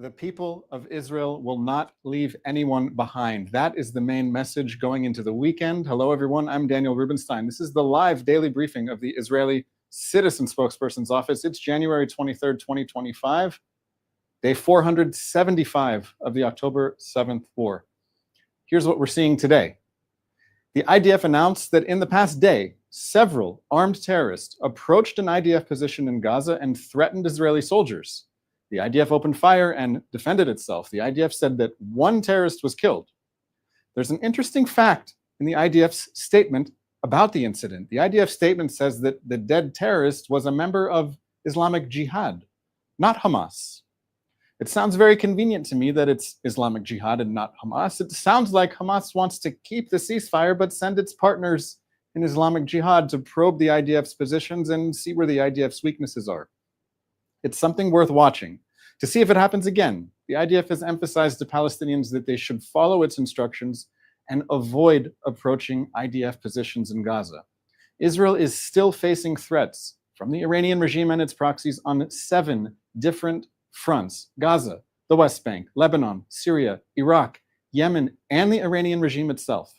The people of Israel will not leave anyone behind. That is the main message going into the weekend. Hello, everyone. I'm Daniel Rubenstein. This is the live daily briefing of the Israeli Citizen Spokesperson's Office. It's January 23rd, 2025, day 475 of the October 7th war. Here's what we're seeing today. The IDF announced that in the past day, several armed terrorists approached an IDF position in Gaza and threatened Israeli soldiers. The IDF opened fire and defended itself. The IDF said that one terrorist was killed. There's an interesting fact in the IDF's statement about the incident. The IDF statement says that the dead terrorist was a member of Islamic Jihad, not Hamas. It sounds very convenient to me that it's Islamic Jihad and not Hamas. It sounds like Hamas wants to keep the ceasefire but send its partners in Islamic Jihad to probe the IDF's positions and see where the IDF's weaknesses are. It's something worth watching. To see if it happens again, the IDF has emphasized to Palestinians that they should follow its instructions and avoid approaching IDF positions in Gaza. Israel is still facing threats from the Iranian regime and its proxies on 7 different fronts: Gaza, the West Bank, Lebanon, Syria, Iraq, Yemen, and the Iranian regime itself.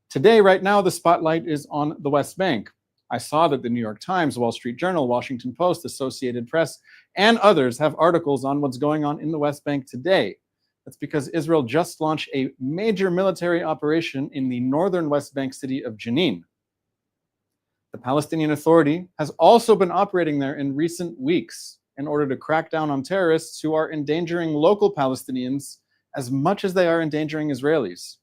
Today, right now, the spotlight is on the West Bank. I saw that the New York Times, Wall Street Journal, Washington Post, Associated Press, and others have articles on what's going on in the West Bank today. That's because Israel just launched a major military operation in the northern West Bank city of Jenin. The Palestinian Authority has also been operating there in recent weeks in order to crack down on terrorists who are endangering local Palestinians as much as they are endangering Israelis.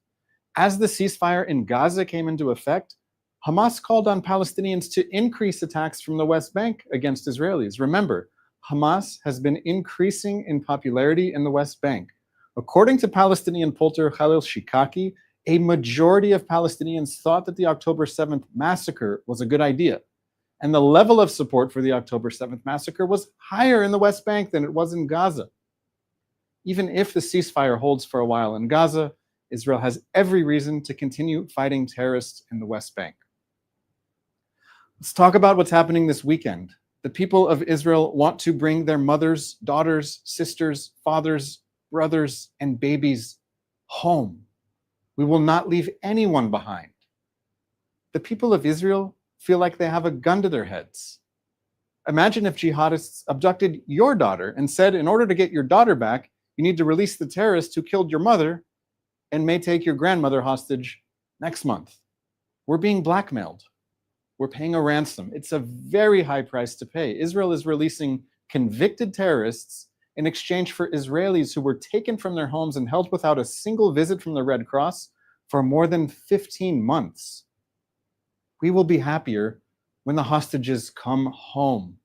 As the ceasefire in Gaza came into effect, Hamas called on Palestinians to increase attacks from the West Bank against Israelis. Remember, Hamas has been increasing in popularity in the West Bank. According to Palestinian pollster Khalil Shikaki, a majority of Palestinians thought that the October 7th massacre was a good idea. And the level of support for the October 7th massacre was higher in the West Bank than it was in Gaza. Even if the ceasefire holds for a while in Gaza, Israel has every reason to continue fighting terrorists in the West Bank. Let's talk about what's happening this weekend. The people of Israel want to bring their mothers, daughters, sisters, fathers, brothers, and babies home. We will not leave anyone behind. The people of Israel feel like they have a gun to their heads. Imagine if jihadists abducted your daughter and said, in order to get your daughter back, you need to release the terrorist who killed your mother and may take your grandmother hostage next month. We're being blackmailed. We're paying a ransom. It's a very high price to pay. Israel is releasing convicted terrorists in exchange for Israelis who were taken from their homes and held without a single visit from the Red Cross for more than 15 months. We will be happier when the hostages come home.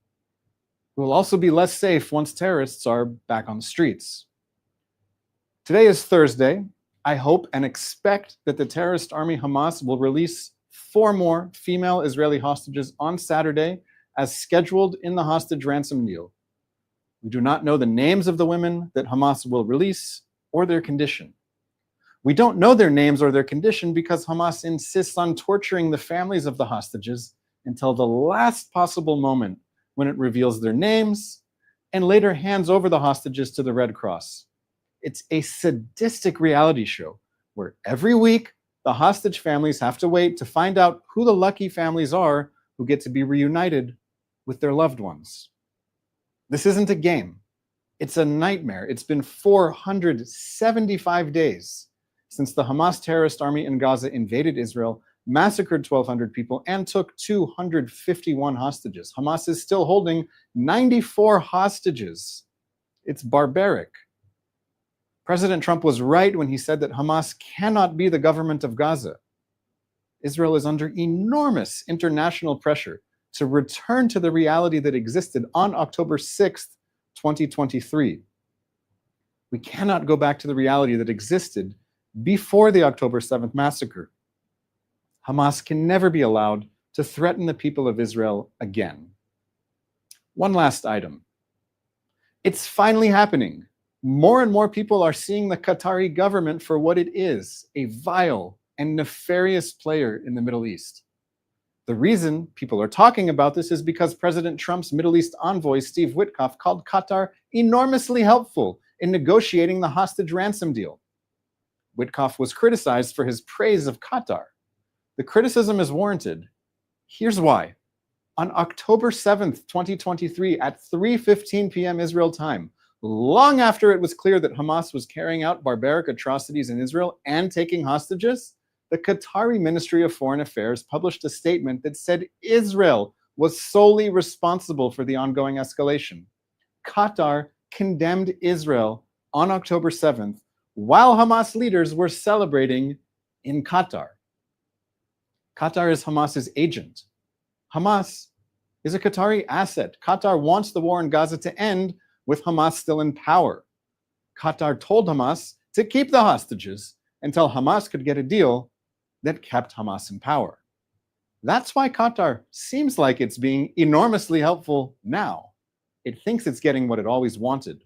We will also be less safe once terrorists are back on the streets. Today is Thursday. I hope and expect that the terrorist army Hamas will release 4 more female Israeli hostages on Saturday as scheduled in the hostage ransom deal. We do not know the names of the women that Hamas will release or their condition. We don't know their names or their condition because Hamas insists on torturing the families of the hostages until the last possible moment when it reveals their names and later hands over the hostages to the Red Cross. It's a sadistic reality show where every week the hostage families have to wait to find out who the lucky families are who get to be reunited with their loved ones. This isn't a game. It's a nightmare. It's been 475 days since the Hamas terrorist army in Gaza invaded Israel, massacred 1,200 people, and took 251 hostages. Hamas is still holding 94 hostages. It's barbaric. President Trump was right when he said that Hamas cannot be the government of Gaza. Israel is under enormous international pressure to return to the reality that existed on October 6th, 2023. We cannot go back to the reality that existed before the October 7th massacre. Hamas can never be allowed to threaten the people of Israel again. One last item. It's finally happening. More and more people are seeing the Qatari government for what it is, a vile and nefarious player in the Middle East. The reason people are talking about this is because President Trump's Middle East envoy, Steve Witkoff, called Qatar enormously helpful in negotiating the hostage ransom deal. Witkoff was criticized for his praise of Qatar. The criticism is warranted. Here's why. On October 7th, 2023, at 3:15 p.m. Israel time, long after it was clear that Hamas was carrying out barbaric atrocities in Israel and taking hostages, the Qatari Ministry of Foreign Affairs published a statement that said Israel was solely responsible for the ongoing escalation. Qatar condemned Israel on October 7th while Hamas leaders were celebrating in Qatar. Qatar is Hamas's agent. Hamas is a Qatari asset. Qatar wants the war in Gaza to end with Hamas still in power. Qatar told Hamas to keep the hostages until Hamas could get a deal that kept Hamas in power. That's why Qatar seems like it's being enormously helpful now. It thinks it's getting what it always wanted.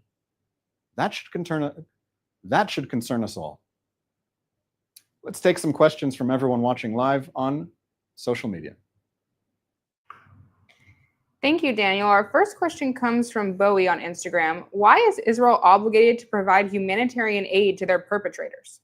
That should concern us all. Let's take some questions from everyone watching live on social media. Thank you, Daniel. Our first question comes from Bowie on Instagram. Why is Israel obligated to provide humanitarian aid to their perpetrators?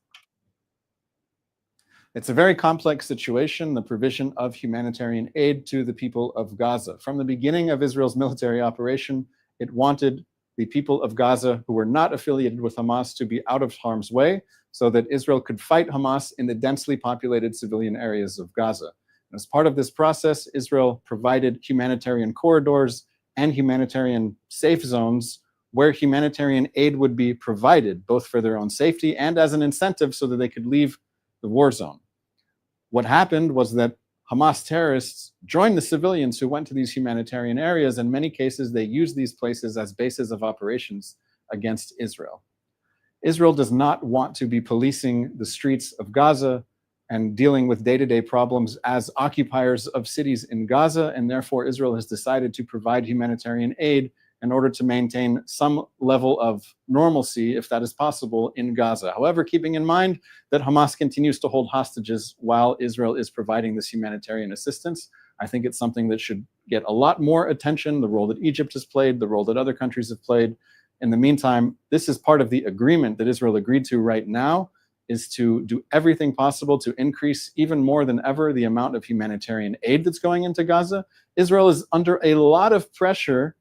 It's a very complex situation, the provision of humanitarian aid to the people of Gaza. From the beginning of Israel's military operation, it wanted the people of Gaza who were not affiliated with Hamas to be out of harm's way so that Israel could fight Hamas in the densely populated civilian areas of Gaza. As part of this process, Israel provided humanitarian corridors and humanitarian safe zones where humanitarian aid would be provided, both for their own safety and as an incentive so that they could leave the war zone. What happened was that Hamas terrorists joined the civilians who went to these humanitarian areas. In many cases, they used these places as bases of operations against Israel. Israel does not want to be policing the streets of Gaza and dealing with day-to-day problems as occupiers of cities in Gaza, and therefore Israel has decided to provide humanitarian aid in order to maintain some level of normalcy, if that is possible, in Gaza. However, keeping in mind that Hamas continues to hold hostages while Israel is providing this humanitarian assistance, I think it's something that should get a lot more attention, the role that Egypt has played, the role that other countries have played. In the meantime, this is part of the agreement that Israel agreed to right now, is to do everything possible to increase even more than ever the amount of humanitarian aid that's going into Gaza. Israel is under a lot of pressure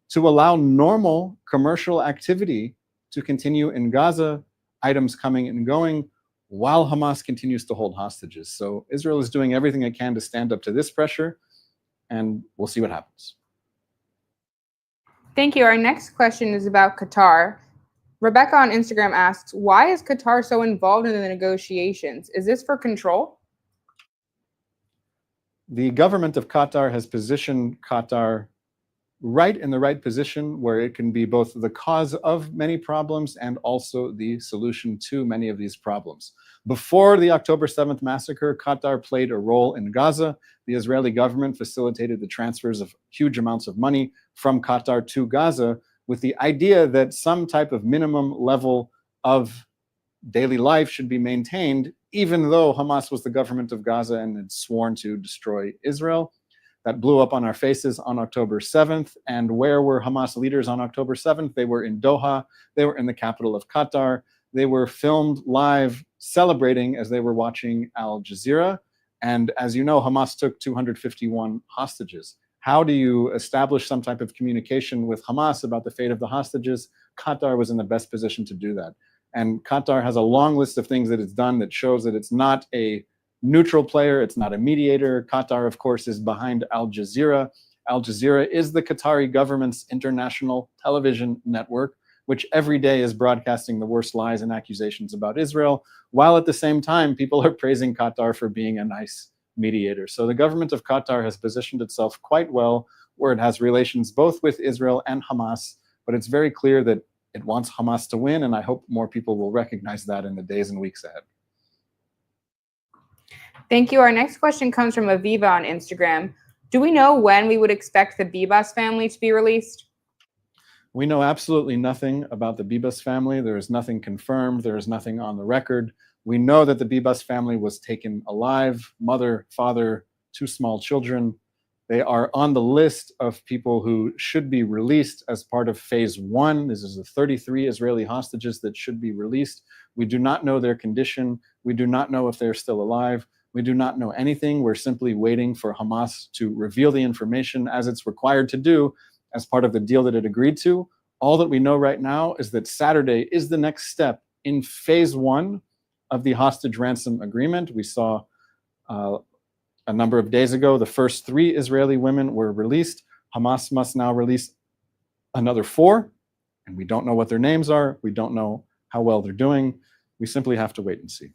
to allow normal commercial activity to continue in Gaza, items coming and going, while Hamas continues to hold hostages. So Israel is doing everything it can to stand up to this pressure, and we'll see what happens. Thank you. Our next question is about Qatar. Rebecca on Instagram asks, why is Qatar so involved in the negotiations? Is this for control? The government of Qatar has positioned Qatar right in the right position where it can be both the cause of many problems and also the solution to many of these problems. Before the October 7th massacre, Qatar played a role in Gaza. The Israeli government facilitated the transfers of huge amounts of money from Qatar to Gaza with the idea that some type of minimum level of daily life should be maintained, even though Hamas was the government of Gaza and had sworn to destroy Israel. That blew up on our faces on October 7th. And where were Hamas leaders on October 7th? They were in Doha. They were in the capital of Qatar. They were filmed live celebrating as they were watching Al Jazeera. And as you know, Hamas took 251 hostages. How do you establish some type of communication with Hamas about the fate of the hostages? Qatar was in the best position to do that. And Qatar has a long list of things that it's done that shows that it's not a neutral player, it's not a mediator. Qatar, of course, is behind Al Jazeera. Al Jazeera is the Qatari government's international television network, which every day is broadcasting the worst lies and accusations about Israel, while at the same time, people are praising Qatar for being a nice mediator. So the government of Qatar has positioned itself quite well, where it has relations both with Israel and Hamas, but it's very clear that it wants Hamas to win, and I hope more people will recognize that in the days and weeks ahead. Thank you. Our next question comes from Aviva on Instagram. Do we know when we would expect the Bibas family to be released? We know absolutely nothing about the Bibas family. There is nothing confirmed. There is nothing on the record. We know that the Bibas family was taken alive, mother, father, 2 small children. They are on the list of people who should be released as part of phase one. This is the 33 Israeli hostages that should be released. We do not know their condition. We do not know if they're still alive. We do not know anything. We're simply waiting for Hamas to reveal the information as it's required to do as part of the deal that it agreed to. All that we know right now is that Saturday is the next step in phase one of the hostage ransom agreement. We saw a number of days ago, the first 3 Israeli women were released. Hamas must now release another 4, and we don't know what their names are. We don't know how well they're doing. We simply have to wait and see.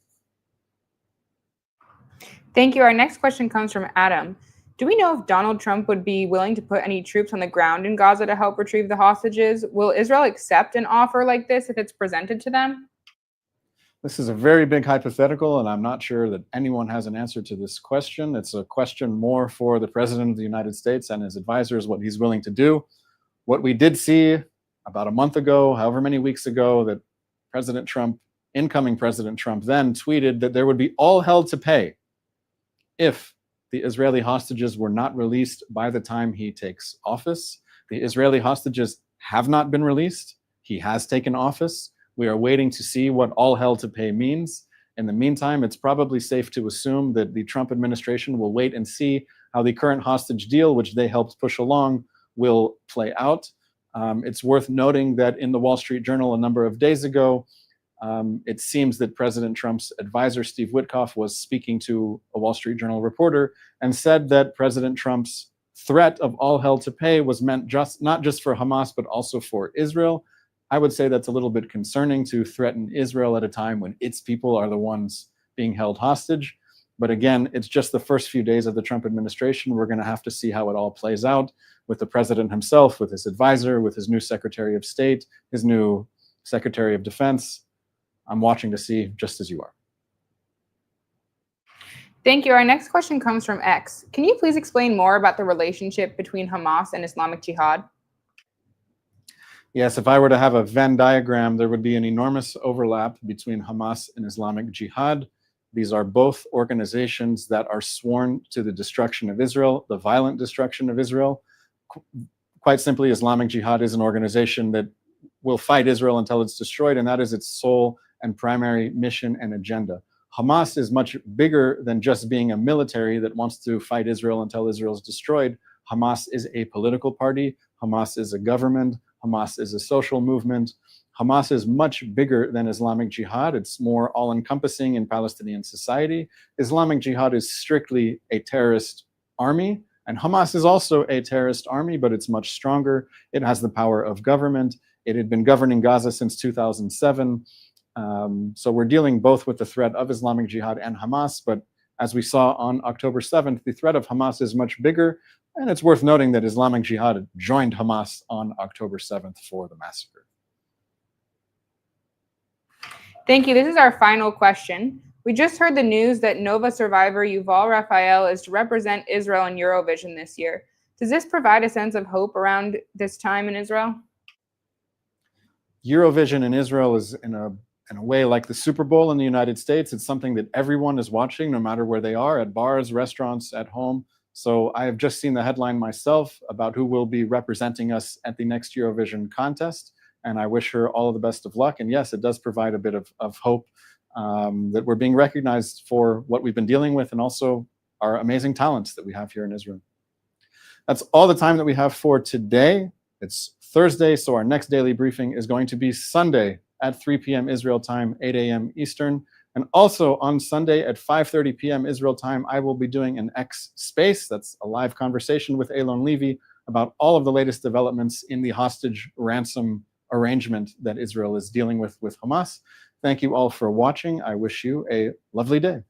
Thank you. Our next question comes from Adam. Do we know if Donald Trump would be willing to put any troops on the ground in Gaza to help retrieve the hostages? Will Israel accept an offer like this if it's presented to them? This is a very big hypothetical, and I'm not sure that anyone has an answer to this question. It's a question more for the President of the United States and his advisors, what he's willing to do. What we did see about a month ago, however many weeks ago, that President Trump, incoming President Trump, then tweeted that there would be all hell to pay if the Israeli hostages were not released by the time he takes office. The Israeli hostages have not been released. He has taken office. We are waiting to see what all hell to pay means. In the meantime, it's probably safe to assume that the Trump administration will wait and see how the current hostage deal, which they helped push along, will play out. It's worth noting that in the Wall Street Journal a number of days ago, it seems that President Trump's advisor, Steve Witkoff, was speaking to a Wall Street Journal reporter and said that President Trump's threat of all hell to pay was meant not just for Hamas, but also for Israel. I would say that's a little bit concerning to threaten Israel at a time when its people are the ones being held hostage. But again, it's just the first few days of the Trump administration. We're going to have to see how it all plays out with the president himself, with his advisor, with his new Secretary of State, his new Secretary of Defense. I'm watching to see, just as you are. Thank you. Our next question comes from X. Can you please explain more about the relationship between Hamas and Islamic Jihad? Yes, if I were to have a Venn diagram, there would be an enormous overlap between Hamas and Islamic Jihad. These are both organizations that are sworn to the destruction of Israel, the violent destruction of Israel. Quite simply, Islamic Jihad is an organization that will fight Israel until it's destroyed, and that is its sole and primary mission and agenda. Hamas is much bigger than just being a military that wants to fight Israel until Israel is destroyed. Hamas is a political party. Hamas is a government. Hamas is a social movement. Hamas is much bigger than Islamic Jihad. It's more all-encompassing in Palestinian society. Islamic Jihad is strictly a terrorist army, and Hamas is also a terrorist army, but it's much stronger. It has the power of government. It had been governing Gaza since 2007. So we're dealing both with the threat of Islamic Jihad and Hamas, but as we saw on October 7th, the threat of Hamas is much bigger. And it's worth noting that Islamic Jihad joined Hamas on October 7th for the massacre. Thank you. This is our final question. We just heard the news that Nova survivor Yuval Raphael is to represent Israel in Eurovision this year. Does this provide a sense of hope around this time in Israel? Eurovision in Israel is in a way like the Super Bowl in the United States. It's something that everyone is watching, no matter where they are, at bars, restaurants, at home. So I have just seen the headline myself about who will be representing us at the next Eurovision contest, and I wish her all of the best of luck. And yes, it does provide a bit of hope that we're being recognized for what we've been dealing with and also our amazing talents that we have here in Israel. That's all the time that we have for today. It's Thursday, so our next daily briefing is going to be Sunday at 3 p.m. Israel time, 8 a.m. Eastern. And also on Sunday at 5:30 p.m. Israel time, I will be doing an X Space. That's a live conversation with Elon Levy about all of the latest developments in the hostage ransom arrangement that Israel is dealing with Hamas. Thank you all for watching. I wish you a lovely day.